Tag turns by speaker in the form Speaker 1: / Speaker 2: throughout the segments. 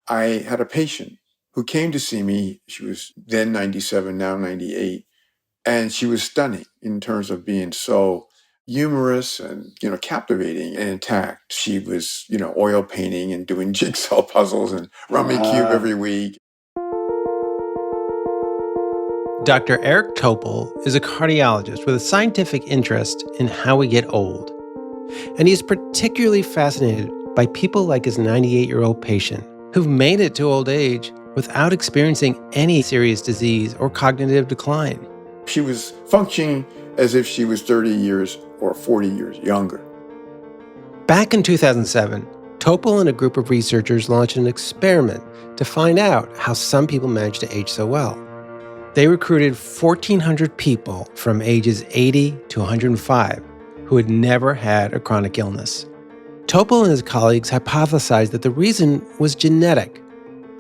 Speaker 1: I had a patient who came to see me. She was then 97, now 98. And she was stunning in terms of being so humorous and, captivating and intact. She was, oil painting and doing jigsaw puzzles and rummy cube every week.
Speaker 2: Dr. Eric Topol is a cardiologist with a scientific interest in how we get old. And he's particularly fascinated by people like his 98-year-old patient who've made it to old age without experiencing any serious disease or cognitive decline.
Speaker 1: She was functioning as if she was 30 years or 40 years younger.
Speaker 2: Back in 2007, Topol and a group of researchers launched an experiment to find out how some people manage to age so well. They recruited 1,400 people from ages 80 to 105 who had never had a chronic illness. Topol and his colleagues hypothesized that the reason was genetic.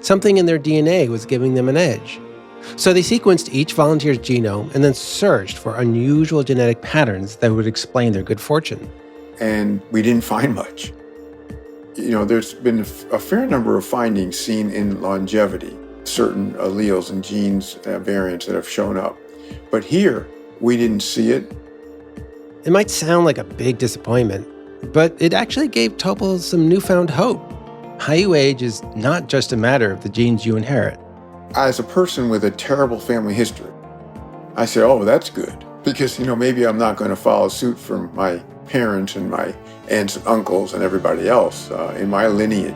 Speaker 2: Something in their DNA was giving them an edge. So they sequenced each volunteer's genome and then searched for unusual genetic patterns that would explain their good fortune.
Speaker 1: And we didn't find much. There's been a fair number of findings seen in longevity, certain alleles and genes, variants that have shown up. But here, we didn't see it.
Speaker 2: It might sound like a big disappointment, but it actually gave Topol some newfound hope. How you age is not just a matter of the genes you inherit.
Speaker 1: As a person with a terrible family history, I said, oh, that's good. Because, maybe I'm not going to follow suit from my parents and my aunts and uncles and everybody else in my lineage.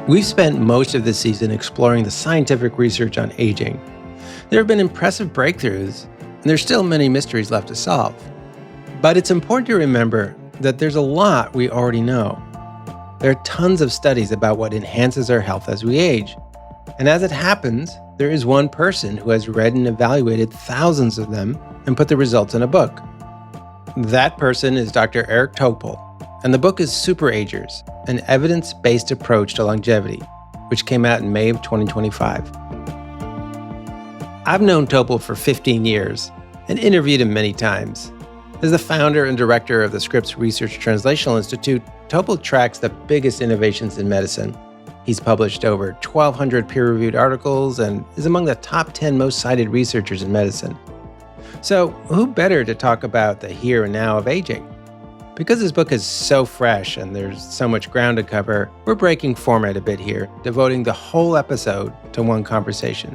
Speaker 2: We've spent most of this season exploring the scientific research on aging. There have been impressive breakthroughs, and there's still many mysteries left to solve. But it's important to remember that there's a lot we already know. There are tons of studies about what enhances our health as we age. And as it happens, there is one person who has read and evaluated thousands of them and put the results in a book. That person is Dr. Eric Topol, and the book is Super Agers, an evidence-based approach to longevity, which came out in May of 2025. I've known Topol for 15 years and interviewed him many times. As the founder and director of the Scripps Research Translational Institute, Topol tracks the biggest innovations in medicine. He's published over 1,200 peer-reviewed articles and is among the top 10 most cited researchers in medicine. So, who better to talk about the here and now of aging? Because this book is so fresh and there's so much ground to cover, we're breaking format a bit here, devoting the whole episode to one conversation.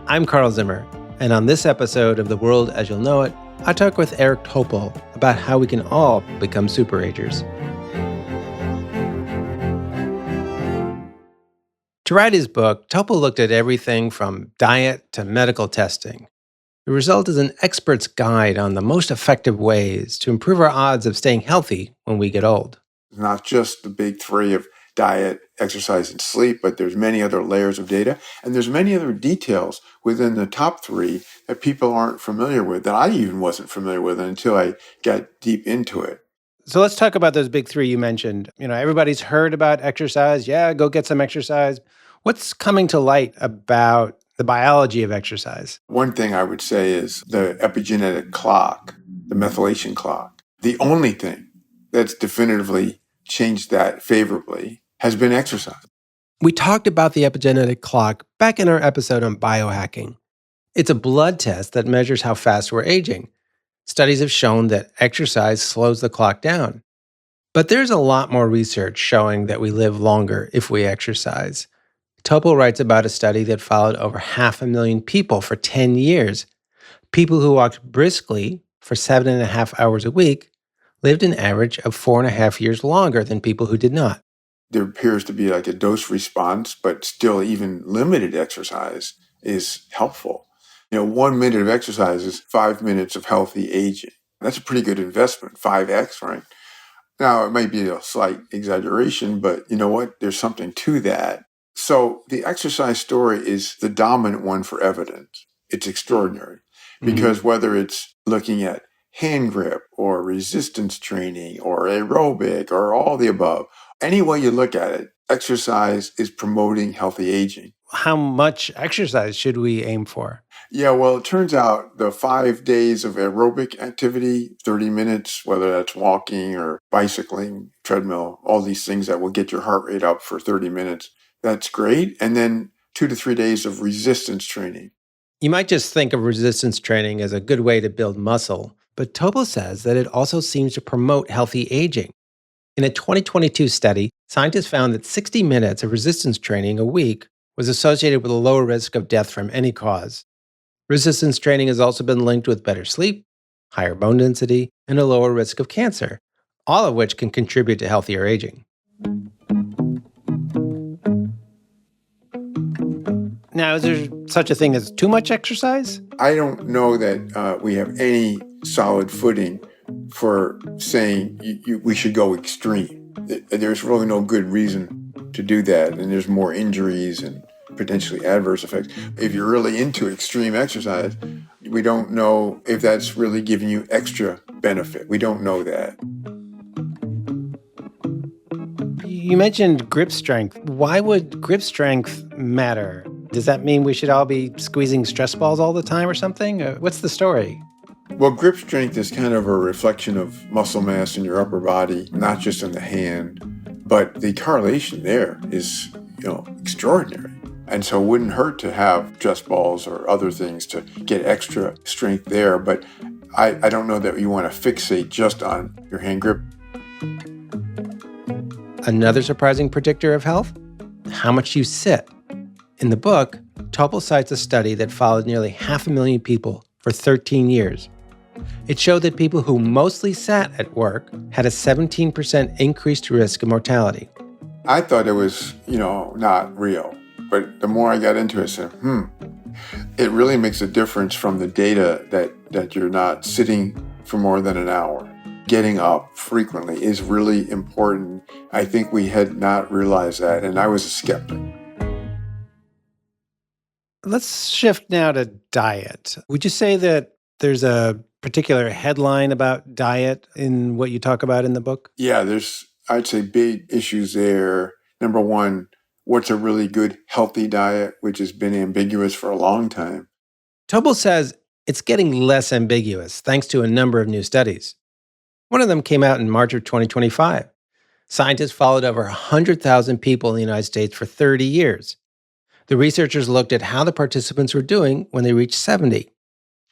Speaker 2: I'm Carl Zimmer, and on this episode of The World As You'll Know It, I talk with Eric Topol about how we can all become super agers. To write his book, Topol looked at everything from diet to medical testing. The result is an expert's guide on the most effective ways to improve our odds of staying healthy when we get old.
Speaker 1: Not just the big three of diet, exercise, and sleep, but there's many other layers of data. And there's many other details within the top three that people aren't familiar with, that I even wasn't familiar with until I got deep into it.
Speaker 2: So let's talk about those big three you mentioned. Everybody's heard about exercise. Yeah, go get some exercise. What's coming to light about the biology of exercise?
Speaker 1: One thing I would say is the epigenetic clock, the methylation clock. The only thing that's definitively changed that favorably has been exercise.
Speaker 2: We talked about the epigenetic clock back in our episode on biohacking. It's a blood test that measures how fast we're aging. Studies have shown that exercise slows the clock down. But there's a lot more research showing that we live longer if we exercise. Topol writes about a study that followed over 500,000 people for 10 years. People who walked briskly for 7.5 hours a week lived an average of 4.5 years longer than people who did not.
Speaker 1: There appears to be like a dose response, but still even limited exercise is helpful. 1 minute of exercise is 5 minutes of healthy aging. That's a pretty good investment, 5x, right? Now, it might be a slight exaggeration, but you know what? There's something to that. So the exercise story is the dominant one for evidence. It's extraordinary because whether it's looking at hand grip or resistance training or aerobic or all the above, Any way you look at it, exercise is promoting healthy aging.
Speaker 2: How much exercise should we aim for?
Speaker 1: Yeah, well, it turns out the 5 days of aerobic activity, 30 minutes, whether that's walking or bicycling, treadmill, all these things that will get your heart rate up for 30 minutes, that's great. And then 2 to 3 days of resistance training.
Speaker 2: You might just think of resistance training as a good way to build muscle, but Topol says that it also seems to promote healthy aging. In a 2022 study, scientists found that 60 minutes of resistance training a week was associated with a lower risk of death from any cause. Resistance training has also been linked with better sleep, higher bone density, and a lower risk of cancer, all of which can contribute to healthier aging. Now, is there such a thing as too much exercise?
Speaker 1: I don't know that we have any solid footing for saying we should go extreme. There's really no good reason to do that, and there's more injuries and potentially adverse effects. If you're really into extreme exercise, we don't know if that's really giving you extra benefit. We don't know that.
Speaker 2: You mentioned grip strength. Why would grip strength matter? Does that mean we should all be squeezing stress balls all the time or something? What's the story?
Speaker 1: Well, grip strength is kind of a reflection of muscle mass in your upper body, not just in the hand, but the correlation there is, extraordinary. And so it wouldn't hurt to have stress balls or other things to get extra strength there. But I don't know that you want to fixate just on your hand grip.
Speaker 2: Another surprising predictor of health? How much you sit. In the book, Topol cites a study that followed nearly 500,000 people for 13 years. It showed that people who mostly sat at work had a 17% increased risk of mortality.
Speaker 1: I thought it was, not real. But the more I got into it, I said, it really makes a difference from the data that you're not sitting for more than an hour. Getting up frequently is really important. I think we had not realized that, and I was a skeptic.
Speaker 2: Let's shift now to diet. Would you say that there's a particular headline about diet in what you talk about in the book?
Speaker 1: Yeah, I'd say, big issues there. Number one, what's a really good, healthy diet, which has been ambiguous for a long time.
Speaker 2: Topol says it's getting less ambiguous thanks to a number of new studies. One of them came out in March of 2025. Scientists followed over 100,000 people in the United States for 30 years. The researchers looked at how the participants were doing when they reached 70.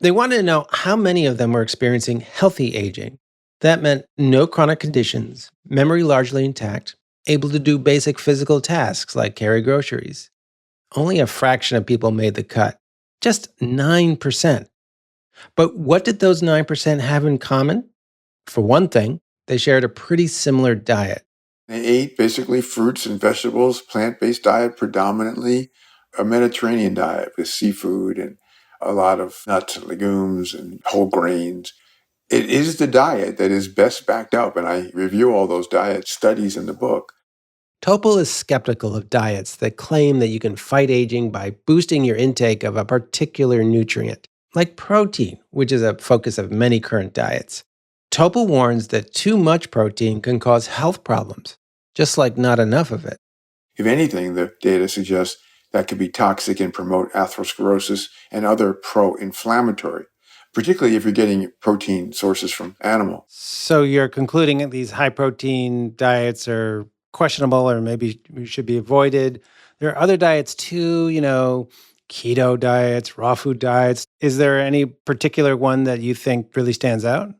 Speaker 2: They wanted to know how many of them were experiencing healthy aging. That meant no chronic conditions, memory largely intact, able to do basic physical tasks like carry groceries. Only a fraction of people made the cut, just 9%. But what did those 9% have in common? For one thing, they shared a pretty similar diet.
Speaker 1: They ate basically fruits and vegetables, plant-based diet predominantly, a Mediterranean diet with seafood and a lot of nuts and legumes and whole grains. It is the diet that is best backed up, and I review all those diet studies in the book.
Speaker 2: Topol is skeptical of diets that claim that you can fight aging by boosting your intake of a particular nutrient, like protein, which is a focus of many current diets. Topol warns that too much protein can cause health problems, just like not enough of it.
Speaker 1: If anything, the data suggests that could be toxic and promote atherosclerosis and other pro-inflammatory, particularly if you're getting protein sources from animals.
Speaker 2: So you're concluding that these high-protein diets are questionable or maybe should be avoided. There are other diets too, keto diets, raw food diets. Is there any particular one that you think really stands out?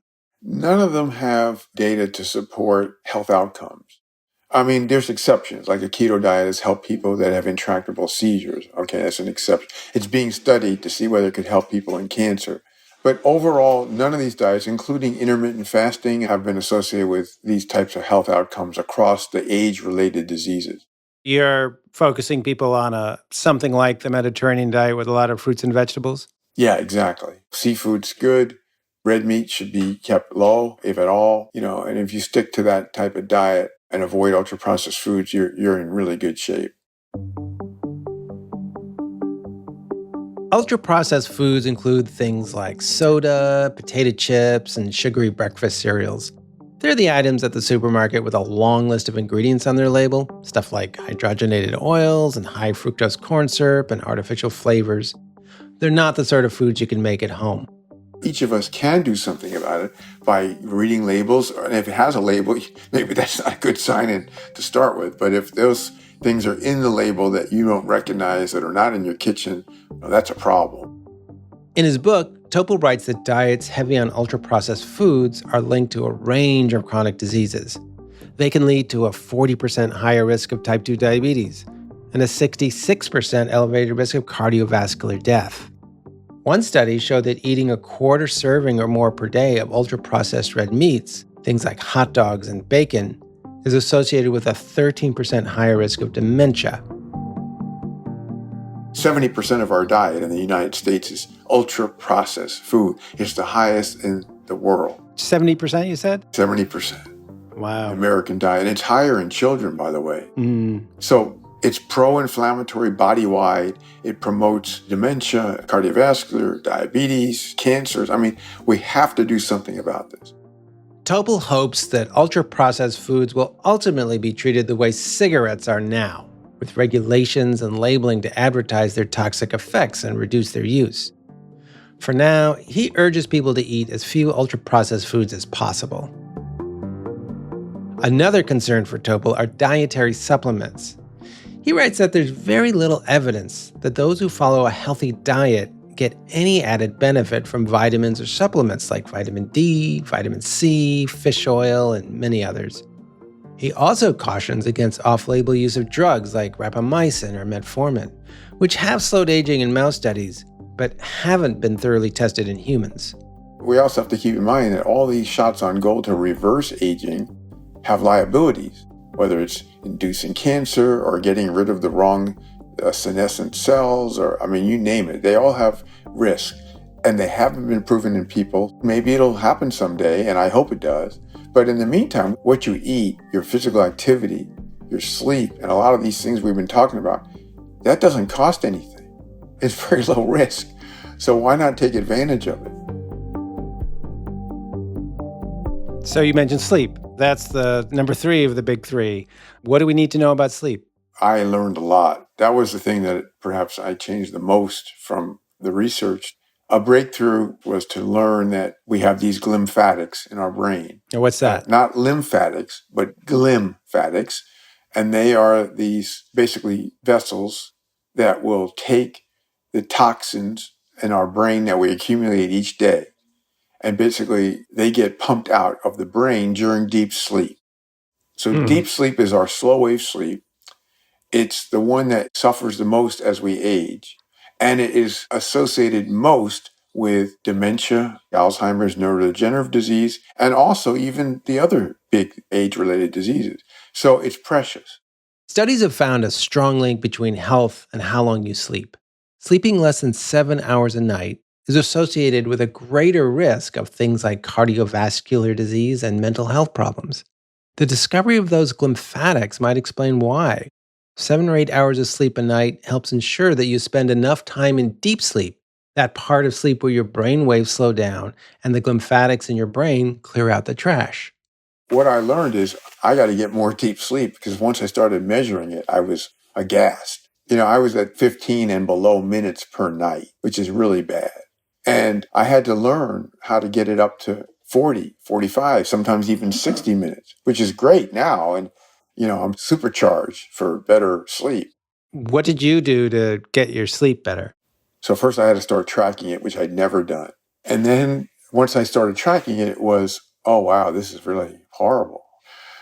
Speaker 1: None of them have data to support health outcomes. I mean, there's exceptions, like a keto diet has helped people that have intractable seizures. Okay, that's an exception. It's being studied to see whether it could help people in cancer. But overall, none of these diets, including intermittent fasting, have been associated with these types of health outcomes across the age-related diseases.
Speaker 2: You're focusing people on something like the Mediterranean diet with a lot of fruits and vegetables?
Speaker 1: Yeah, exactly. Seafood's good. Red meat should be kept low, if at all. And if you stick to that type of diet and avoid ultra-processed foods, you're in really good shape.
Speaker 2: Ultra-processed foods include things like soda, potato chips, and sugary breakfast cereals. They're the items at the supermarket with a long list of ingredients on their label, stuff like hydrogenated oils and high fructose corn syrup and artificial flavors. They're not the sort of foods you can make at home.
Speaker 1: Each of us can do something about it by reading labels. And if it has a label, maybe that's not a good sign to start with. But if those things are in the label that you don't recognize, that are not in your kitchen, well, that's a problem.
Speaker 2: In his book, Topol writes that diets heavy on ultra-processed foods are linked to a range of chronic diseases. They can lead to a 40% higher risk of type 2 diabetes and a 66% elevated risk of cardiovascular death. One study showed that eating a quarter serving or more per day of ultra-processed red meats, things like hot dogs and bacon, is associated with a 13% higher risk of dementia.
Speaker 1: 70% of our diet in the United States is ultra-processed food. It's the highest in the world.
Speaker 2: 70%, you said?
Speaker 1: 70%.
Speaker 2: Wow.
Speaker 1: American diet. And it's higher in children, by the way. So it's pro-inflammatory body-wide. It promotes dementia, cardiovascular, diabetes, cancers. I mean, we have to do something about this.
Speaker 2: Topol hopes that ultra-processed foods will ultimately be treated the way cigarettes are now, with regulations and labeling to advertise their toxic effects and reduce their use. For now, he urges people to eat as few ultra-processed foods as possible. Another concern for Topol are dietary supplements. He writes that there's very little evidence that those who follow a healthy diet get any added benefit from vitamins or supplements like vitamin D, vitamin C, fish oil, and many others. He also cautions against off-label use of drugs like rapamycin or metformin, which have slowed aging in mouse studies, but haven't been thoroughly tested in humans.
Speaker 1: We also have to keep in mind that all these shots on goal to reverse aging have liabilities, whether it's inducing cancer or getting rid of the wrong senescent cells, or, I mean, you name it. They all have risk, and they haven't been proven in people. Maybe it'll happen someday, and I hope it does. But in the meantime, what you eat, your physical activity, your sleep, and a lot of these things we've been talking about, that doesn't cost anything. It's very low risk. So why not take advantage of it?
Speaker 2: So you mentioned sleep. That's the number 3 of the big 3. What do we need to know about sleep?
Speaker 1: I learned a lot. That was the thing that perhaps I changed the most from the research. A breakthrough was to learn that we have these glymphatics in our brain.
Speaker 2: And what's that?
Speaker 1: Not lymphatics, but glymphatics. And they are these basically vessels that will take the toxins in our brain that we accumulate each day. And basically, they get pumped out of the brain during deep sleep. So deep sleep is our slow wave sleep. It's the one that suffers the most as we age. And it is associated most with dementia, Alzheimer's, neurodegenerative disease, and also even the other big age-related diseases. So it's precious.
Speaker 2: Studies have found a strong link between health and how long you sleep. Sleeping less than 7 hours a night is associated with a greater risk of things like cardiovascular disease and mental health problems. The discovery of those glymphatics might explain why. 7 or 8 hours of sleep a night helps ensure that you spend enough time in deep sleep, that part of sleep where your brain waves slow down and the glymphatics in your brain clear out the trash.
Speaker 1: What I learned is I got to get more deep sleep, because once I started measuring it, I was aghast. I was at 15 and below minutes per night, which is really bad. And I had to learn how to get it up to 40, 45, sometimes even 60 minutes, which is great now. And I'm supercharged for better sleep.
Speaker 2: What did you do to get your sleep better?
Speaker 1: So first I had to start tracking it, which I'd never done. And then once I started tracking it, it was, oh, wow, this is really horrible.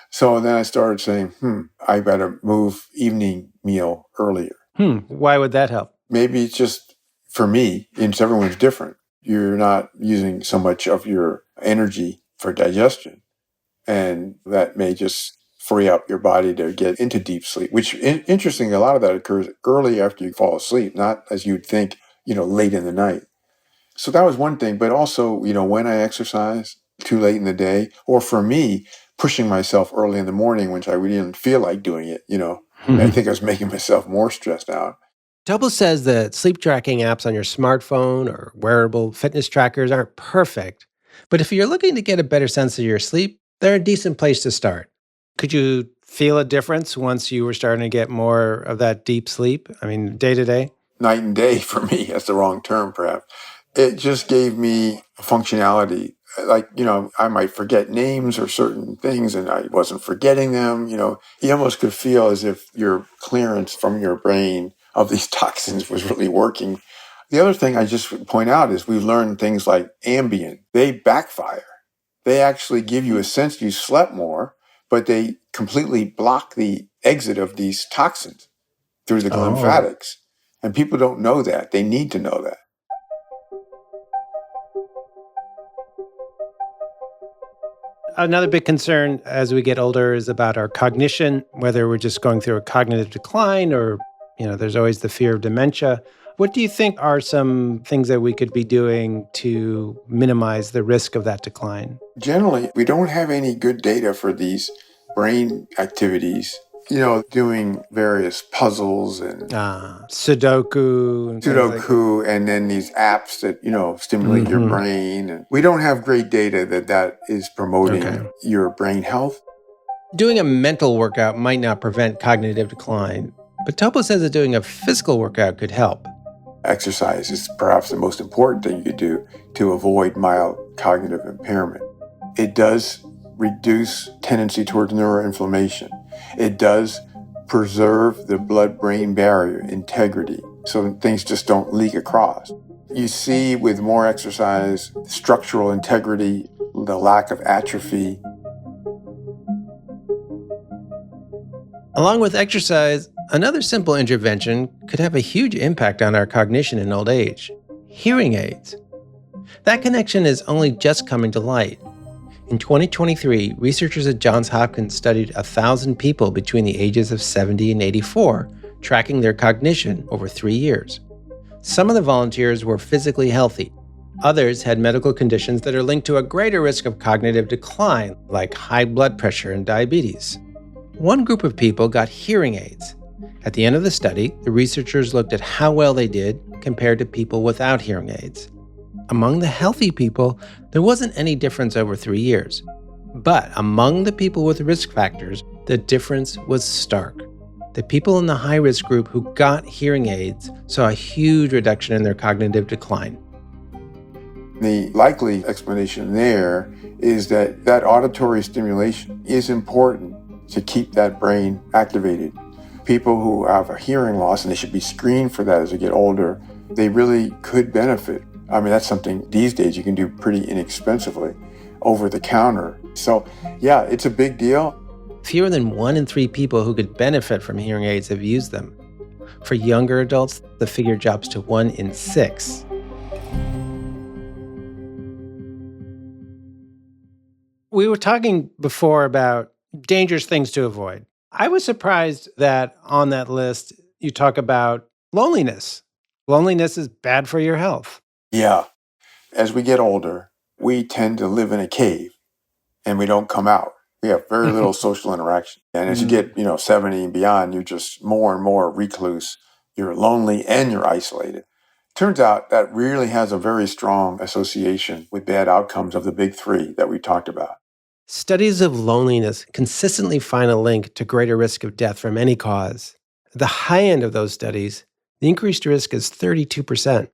Speaker 1: So then I started saying, I better move evening meal earlier.
Speaker 2: Why would that help?
Speaker 1: Maybe it's just for me, and everyone's different. You're not using so much of your energy for digestion. And that may just free up your body to get into deep sleep, which, interestingly, a lot of that occurs early after you fall asleep, not as you'd think, late in the night. So that was one thing. But also, when I exercise too late in the day, or for me, pushing myself early in the morning when I really didn't feel like doing it, I think I was making myself more stressed out.
Speaker 2: Topol says that sleep tracking apps on your smartphone or wearable fitness trackers aren't perfect. But if you're looking to get a better sense of your sleep, They're a decent place to start. Could you feel a difference once you were starting to get more of that deep sleep? I mean, day to day?
Speaker 1: Night and day for me. That's the wrong term, perhaps. It just gave me functionality. Like, I might forget names or certain things and I wasn't forgetting them. You almost could feel as if your clearance from your brain of these toxins was really working. The other thing I just would point out is we've learned things like Ambien. They backfire. They actually give you a sense you slept more, but they completely block the exit of these toxins through the
Speaker 2: Oh.
Speaker 1: lymphatics. And people don't know that. They need to know that.
Speaker 2: Another big concern as we get older is about our cognition, whether we're just going through a cognitive decline or, there's always the fear of dementia. What do you think are some things that we could be doing to minimize the risk of that decline?
Speaker 1: Generally, we don't have any good data for these brain activities, doing various puzzles and
Speaker 2: Sudoku and things like that.
Speaker 1: Sudoku, and then these apps that, stimulate your
Speaker 2: Mm-hmm.
Speaker 1: brain. And we don't have great data that is promoting
Speaker 2: Okay.
Speaker 1: your brain health.
Speaker 2: Doing a mental workout might not prevent cognitive decline, but Topol says that doing a physical workout could help.
Speaker 1: Exercise is perhaps the most important thing you could do to avoid mild cognitive impairment. It does reduce tendency towards neuroinflammation. It does preserve the blood-brain barrier integrity so things just don't leak across. You see with more exercise, structural integrity, the lack of atrophy.
Speaker 2: Along with exercise, another simple intervention could have a huge impact on our cognition in old age: hearing aids. That connection is only just coming to light. In 2023, researchers at Johns Hopkins studied 1,000 people between the ages of 70 and 84, tracking their cognition over 3 years. Some of the volunteers were physically healthy. Others had medical conditions that are linked to a greater risk of cognitive decline, like high blood pressure and diabetes. One group of people got hearing aids. At the end of the study, the researchers looked at how well they did compared to people without hearing aids. Among the healthy people, there wasn't any difference over 3 years. But among the people with risk factors, the difference was stark. The people in the high-risk group who got hearing aids saw a huge reduction in their cognitive decline.
Speaker 1: The likely explanation there is that auditory stimulation is important to keep that brain activated. People who have a hearing loss, and they should be screened for that as they get older, they really could benefit. I mean, that's something these days you can do pretty inexpensively over the counter. So, yeah, it's a big deal.
Speaker 2: Fewer than 1 in 3 people who could benefit from hearing aids have used them. For younger adults, the figure drops to 1 in 6. We were talking before about dangerous things to avoid. I was surprised that on that list, you talk about loneliness. Loneliness is bad for your health.
Speaker 1: Yeah. As we get older, we tend to live in a cave and we don't come out. We have very little social interaction. And as you get, 70 and beyond, you're just more and more recluse. You're lonely and you're isolated. Turns out that really has a very strong association with bad outcomes of the big three that we talked about.
Speaker 2: Studies of loneliness consistently find a link to greater risk of death from any cause. At the high end of those studies, the increased risk is 32%.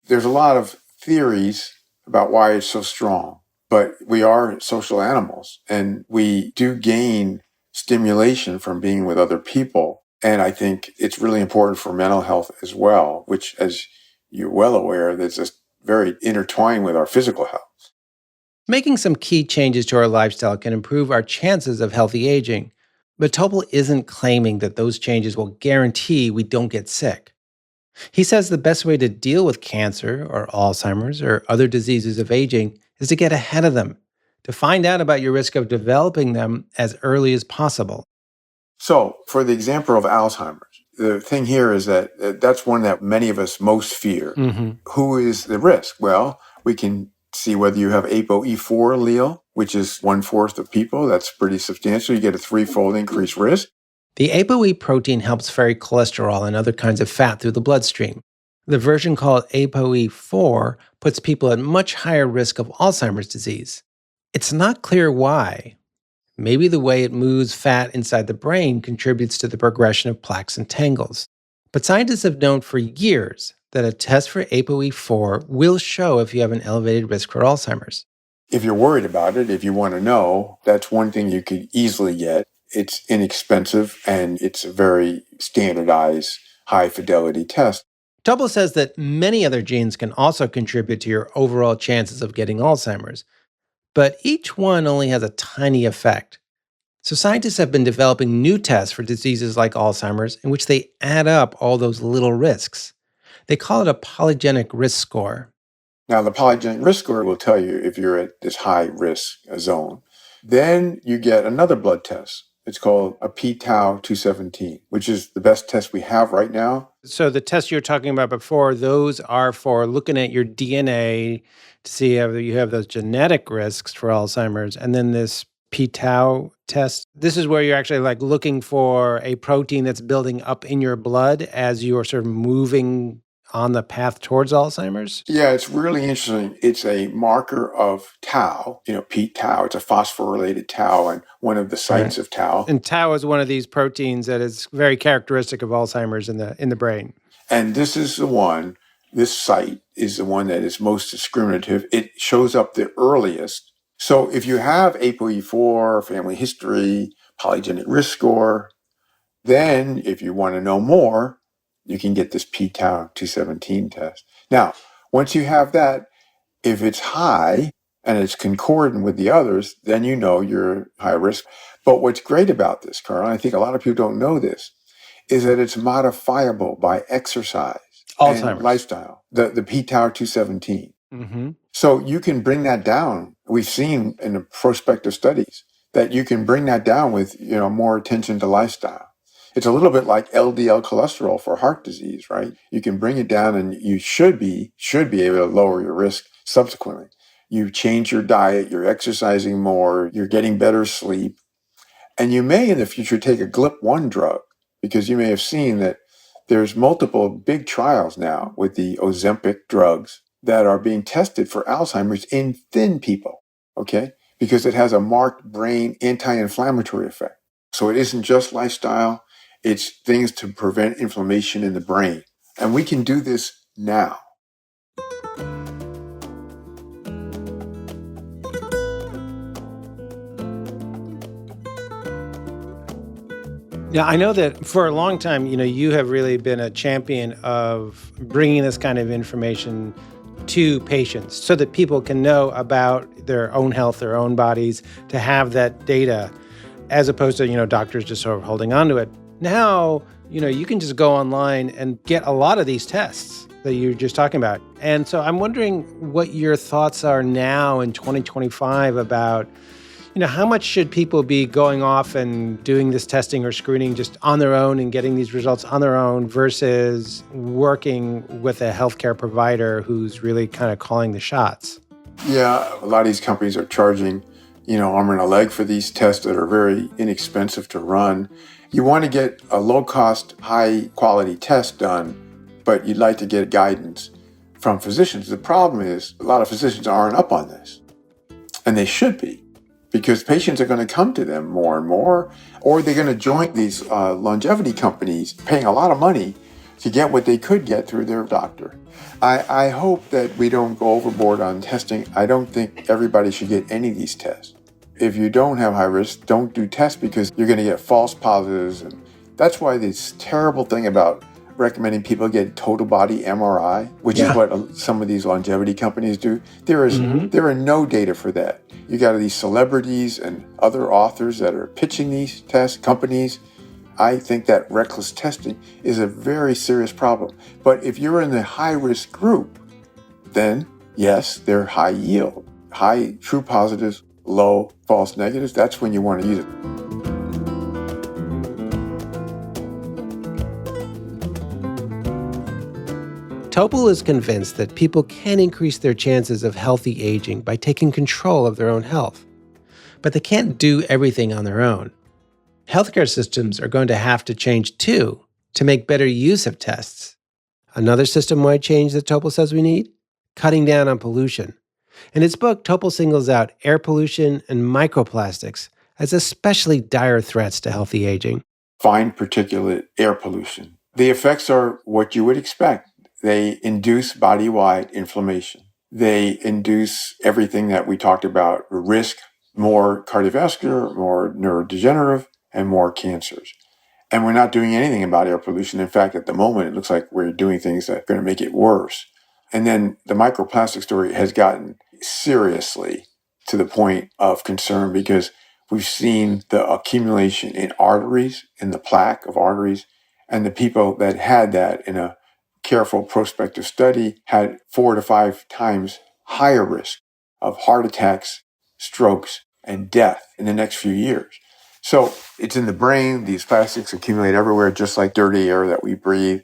Speaker 1: There's a lot of theories about why it's so strong, but we are social animals and we do gain stimulation from being with other people. And I think it's really important for mental health as well, which, as you're well aware, that's just very intertwined with our physical health.
Speaker 2: Making some key changes to our lifestyle can improve our chances of healthy aging, but Topol isn't claiming that those changes will guarantee we don't get sick. He says the best way to deal with cancer or Alzheimer's or other diseases of aging is to get ahead of them, to find out about your risk of developing them as early as possible.
Speaker 1: So, for the example of Alzheimer's, the thing here is that that's one that many of us most fear. Who is the risk? Well, we can see whether you have ApoE4 allele, which is 1/4 of people. That's pretty substantial. You get a 3-fold increased risk.
Speaker 2: The ApoE protein helps ferry cholesterol and other kinds of fat through the bloodstream. The version called ApoE4 puts people at much higher risk of Alzheimer's disease. It's not clear why. Maybe the way it moves fat inside the brain contributes to the progression of plaques and tangles. But scientists have known for years that a test for ApoE4 will show if you have an elevated risk for Alzheimer's.
Speaker 1: If you're worried about it, if you want to know, that's one thing you could easily get. It's inexpensive and it's a very standardized, high fidelity test.
Speaker 2: Topol says that many other genes can also contribute to your overall chances of getting Alzheimer's, but each one only has a tiny effect. So scientists have been developing new tests for diseases like Alzheimer's in which they add up all those little risks. They call it a polygenic risk score.
Speaker 1: Now, the polygenic risk score will tell you if you're at this high risk zone. Then you get another blood test. It's called a p-tau 217, which is the best test we have right now.
Speaker 2: So the tests you're talking about before, those are for looking at your DNA to see if you have those genetic risks for Alzheimer's. And then this p-tau test, this is where you're actually like looking for a protein that's building up in your blood as you're sort of moving on the path towards Alzheimer's?
Speaker 1: Yeah, it's really interesting. It's a marker of tau, p-tau. It's a phosphorylated tau and one of the sites of tau.
Speaker 2: And tau is one of these proteins that is very characteristic of Alzheimer's in the brain.
Speaker 1: And this is the one, this site is the one that is most discriminative. It shows up the earliest. So if you have ApoE4, family history, polygenic risk score, then if you want to know more, you can get this p-tau 217 test. Now, once you have that, if it's high and it's concordant with the others, then you know you're high risk. But what's great about this, Carl, and I think a lot of people don't know this, is that it's modifiable by exercise and lifestyle, the p-tau 217.
Speaker 2: Mm-hmm.
Speaker 1: So you can bring that down. We've seen in the prospective studies that you can bring that down with more attention to lifestyle. It's a little bit like LDL cholesterol for heart disease, right? You can bring it down and you should be able to lower your risk subsequently. You change your diet, you're exercising more, you're getting better sleep, and you may in the future take a GLP-1 drug because you may have seen that there's multiple big trials now with the Ozempic drugs that are being tested for Alzheimer's in thin people, okay? Because it has a marked brain anti-inflammatory effect. So it isn't just lifestyle, it's things to prevent inflammation in the brain. And we can do this now.
Speaker 2: Yeah, I know that for a long time, you have really been a champion of bringing this kind of information to patients so that people can know about their own health, their own bodies, to have that data, as opposed to, doctors just sort of holding on to it. Now, you can just go online and get a lot of these tests that you're just talking about. And so I'm wondering what your thoughts are now in 2025 about, how much should people be going off and doing this testing or screening just on their own and getting these results on their own versus working with a healthcare provider who's really kind of calling the shots?
Speaker 1: Yeah, a lot of these companies are charging, arm and a leg for these tests that are very inexpensive to run. You want to get a low-cost, high-quality test done, but you'd like to get guidance from physicians. The problem is a lot of physicians aren't up on this, and they should be. Because patients are going to come to them more and more, or they're going to join these longevity companies paying a lot of money to get what they could get through their doctor. I hope that we don't go overboard on testing. I don't think everybody should get any of these tests. If you don't have high risk, don't do tests because you're going to get false positives. And that's why this terrible thing about recommending people get total body MRI, which is what some of these longevity companies do. There are no data for that. You got these celebrities and other authors that are pitching these test companies. I think that reckless testing is a very serious problem. But if you're in the high-risk group, then yes, they're high yield, high true positives, low false negatives. That's when you want to use it.
Speaker 2: Topol is convinced that people can increase their chances of healthy aging by taking control of their own health. But they can't do everything on their own. Healthcare systems are going to have to change too to make better use of tests. Another system-wide change that Topol says we need? Cutting down on pollution. In its book, Topol singles out air pollution and microplastics as especially dire threats to healthy aging.
Speaker 1: Fine particulate air pollution. The effects are what you would expect. They induce body-wide inflammation. They induce everything that we talked about, risk, more cardiovascular, more neurodegenerative, and more cancers. And we're not doing anything about air pollution. In fact, at the moment, it looks like we're doing things that are going to make it worse. And then the microplastic story has gotten seriously to the point of concern because we've seen the accumulation in arteries, in the plaque of arteries, and the people that had that in a careful prospective study had 4 to 5 times higher risk of heart attacks, strokes, and death in the next few years. So it's in the brain. These plastics accumulate everywhere, just like dirty air that we breathe.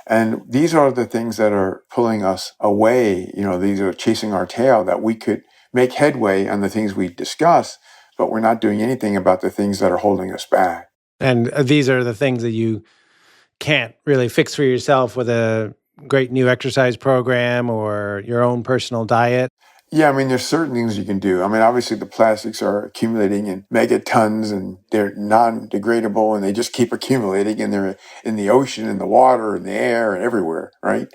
Speaker 1: And these are the things that are pulling us away. These are chasing our tail, that we could make headway on the things we discuss, but we're not doing anything about the things that are holding us back.
Speaker 2: And these are the things that you can't really fix for yourself with a great new exercise program or your own personal diet.
Speaker 1: Yeah, there's certain things you can do. Obviously the plastics are accumulating in megatons and they're non-degradable and they just keep accumulating and they're in the ocean, in the water, in the air, and everywhere, right?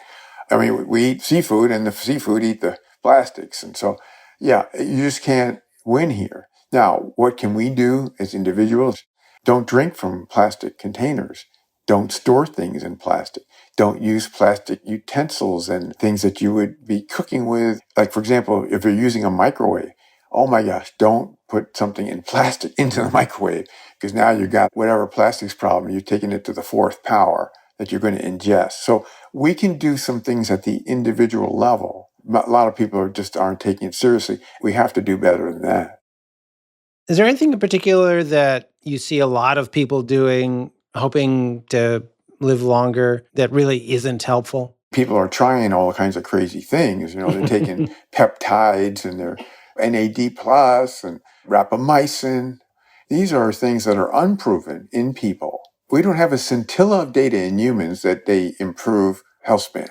Speaker 1: We eat seafood and the seafood eat the plastics. And so, yeah, you just can't win here. Now, what can we do as individuals? Don't drink from plastic containers. Don't store things in plastic. Don't use plastic utensils and things that you would be cooking with. Like, for example, if you're using a microwave, oh my gosh, don't put something in plastic into the microwave because now you've got whatever plastics problem, you're taking it to the 4th power that you're going to ingest. So we can do some things at the individual level. A lot of people aren't taking it seriously. We have to do better than that.
Speaker 2: Is there anything in particular that you see a lot of people doing, hoping to live longer, that really isn't helpful?
Speaker 1: People are trying all kinds of crazy things. They're taking peptides and they're NAD plus and rapamycin. These are things that are unproven in people. We don't have a scintilla of data in humans that they improve health span.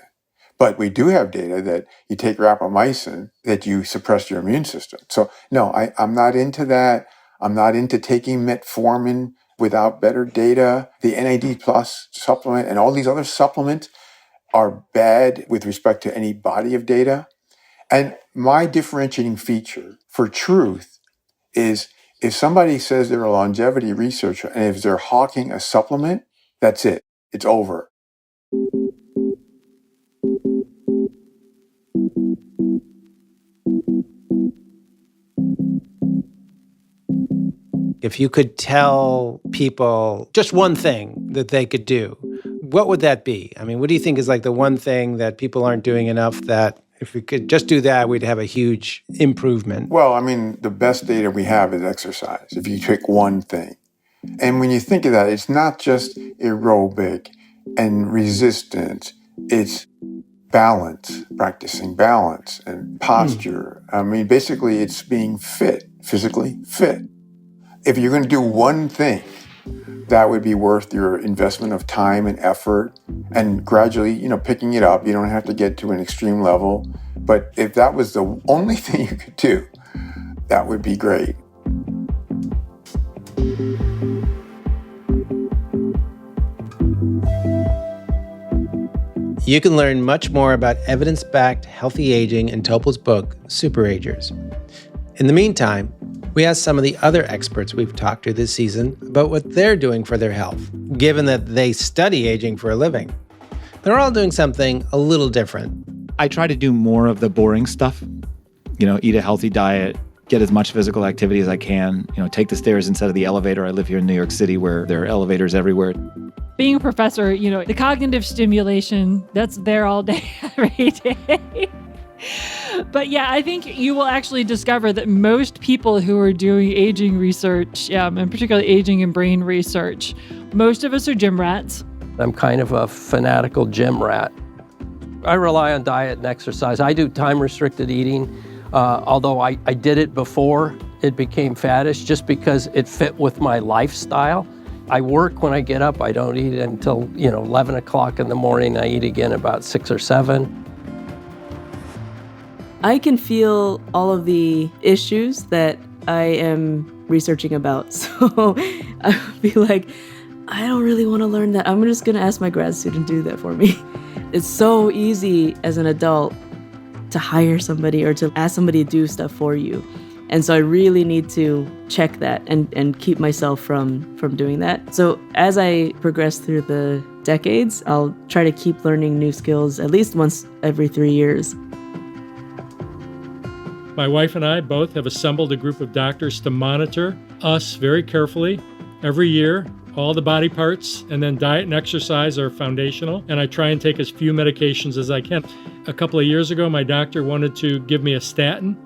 Speaker 1: But we do have data that you take rapamycin, that you suppress your immune system. So no, I'm not into that. I'm not into taking metformin without better data. The NAD plus supplement and all these other supplements are bad with respect to any body of data. And my differentiating feature for truth is if somebody says they're a longevity researcher and if they're hawking a supplement, that's it. It's over.
Speaker 2: If you could tell people just one thing that they could do, what would that be? What do you think is like the one thing that people aren't doing enough that if we could just do that, we'd have a huge improvement?
Speaker 1: Well, the best data we have is exercise, if you pick one thing. And when you think of that, it's not just aerobic and resistance, it's balance, practicing balance and posture. Basically, it's being fit, physically fit. If you're going to do one thing, that would be worth your investment of time and effort and gradually, picking it up. You don't have to get to an extreme level. But if that was the only thing you could do, that would be great.
Speaker 2: You can learn much more about evidence-backed healthy aging in Topol's book, Super Agers. In the meantime, we asked some of the other experts we've talked to this season about what they're doing for their health, given that they study aging for a living. They're all doing something a little different.
Speaker 3: I try to do more of the boring stuff. Eat a healthy diet, get as much physical activity as I can, take the stairs instead of the elevator. I live here in New York City where there are elevators everywhere.
Speaker 4: Being a professor, the cognitive stimulation, that's there all day, every day. But yeah, I think you will actually discover that most people who are doing aging research, and particularly aging and brain research, most of us are gym rats.
Speaker 5: I'm kind of a fanatical gym rat. I rely on diet and exercise. I do time-restricted eating, although I did it before it became faddish just because it fit with my lifestyle. I work when I get up. I don't eat until 11 o'clock in the morning. I eat again about 6 or 7.
Speaker 6: I can feel all of the issues that I am researching about. So I would be like, I don't really want to learn that. I'm just going to ask my grad student to do that for me. It's so easy as an adult to hire somebody or to ask somebody to do stuff for you. And so I really need to check that and keep myself from doing that. So as I progress through the decades, I'll try to keep learning new skills at least once every 3 years.
Speaker 7: My wife and I both have assembled a group of doctors to monitor us very carefully every year. All the body parts, and then diet and exercise are foundational, and I try and take as few medications as I can. A couple of years ago, my doctor wanted to give me a statin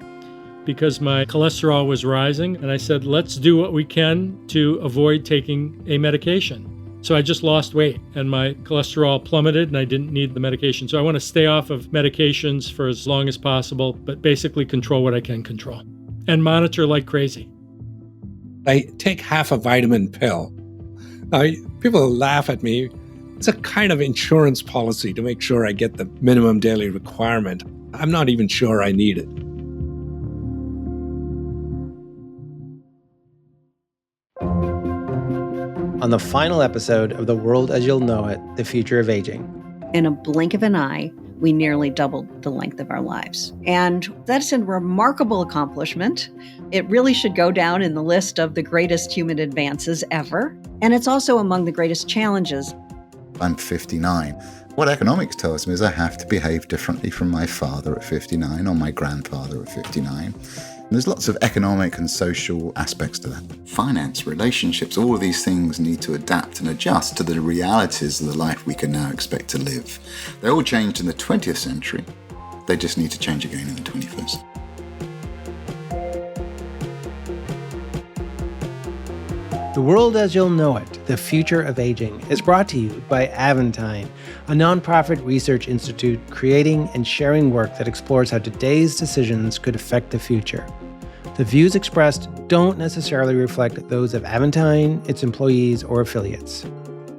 Speaker 7: because my cholesterol was rising, and I said, let's do what we can to avoid taking a medication. So I just lost weight, and my cholesterol plummeted, and I didn't need the medication. So I want to stay off of medications for as long as possible, but basically control what I can control and monitor like crazy.
Speaker 8: I take half a vitamin pill. People laugh at me. It's a kind of insurance policy to make sure I get the minimum daily requirement. I'm not even sure I need it.
Speaker 2: On the final episode of The World as You'll Know It, The Future of Aging.
Speaker 9: In a blink of an eye, we nearly doubled the length of our lives. And that's a remarkable accomplishment. It really should go down in the list of the greatest human advances ever. And it's also among the greatest challenges.
Speaker 10: I'm 59. What economics tells me is I have to behave differently from my father at 59 or my grandfather at 59. There's lots of economic and social aspects to that. Finance, relationships, all of these things need to adapt and adjust to the realities of the life we can now expect to live. They all changed in the 20th century. They just need to change again in the 21st.
Speaker 2: The World as You'll Know It, The Future of Aging, is brought to you by Aventine, a nonprofit research institute creating and sharing work that explores how today's decisions could affect the future. The views expressed don't necessarily reflect those of Aventine, its employees, or affiliates.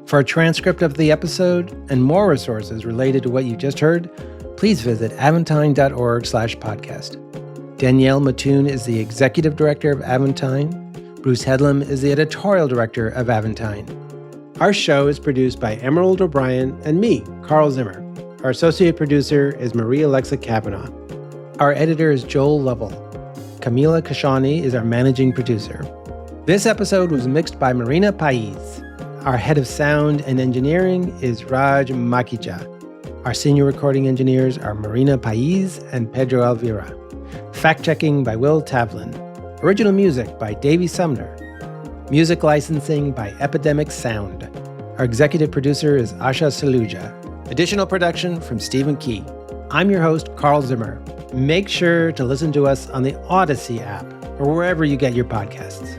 Speaker 2: For a transcript of the episode and more resources related to what you just heard, please visit aventine.org/podcast. Danielle Mattoon is the executive director of Aventine. Bruce Headlam is the editorial director of Aventine. Our show is produced by Emerald O'Brien and me, Carl Zimmer. Our associate producer is Maria Alexa Kavanaugh. Our editor is Joel Lovell. Camila Kashani is our managing producer. This episode was mixed by Marina Pais. Our head of sound and engineering is Raj Makija. Our senior recording engineers are Marina Pais and Pedro Alvira. Fact-checking by Will Tavlin. Original music by Davey Sumner. Music licensing by Epidemic Sound. Our executive producer is Asha Saluja. Additional production from Stephen Key. I'm your host, Carl Zimmer. Make sure to listen to us on the Odyssey app or wherever you get your podcasts.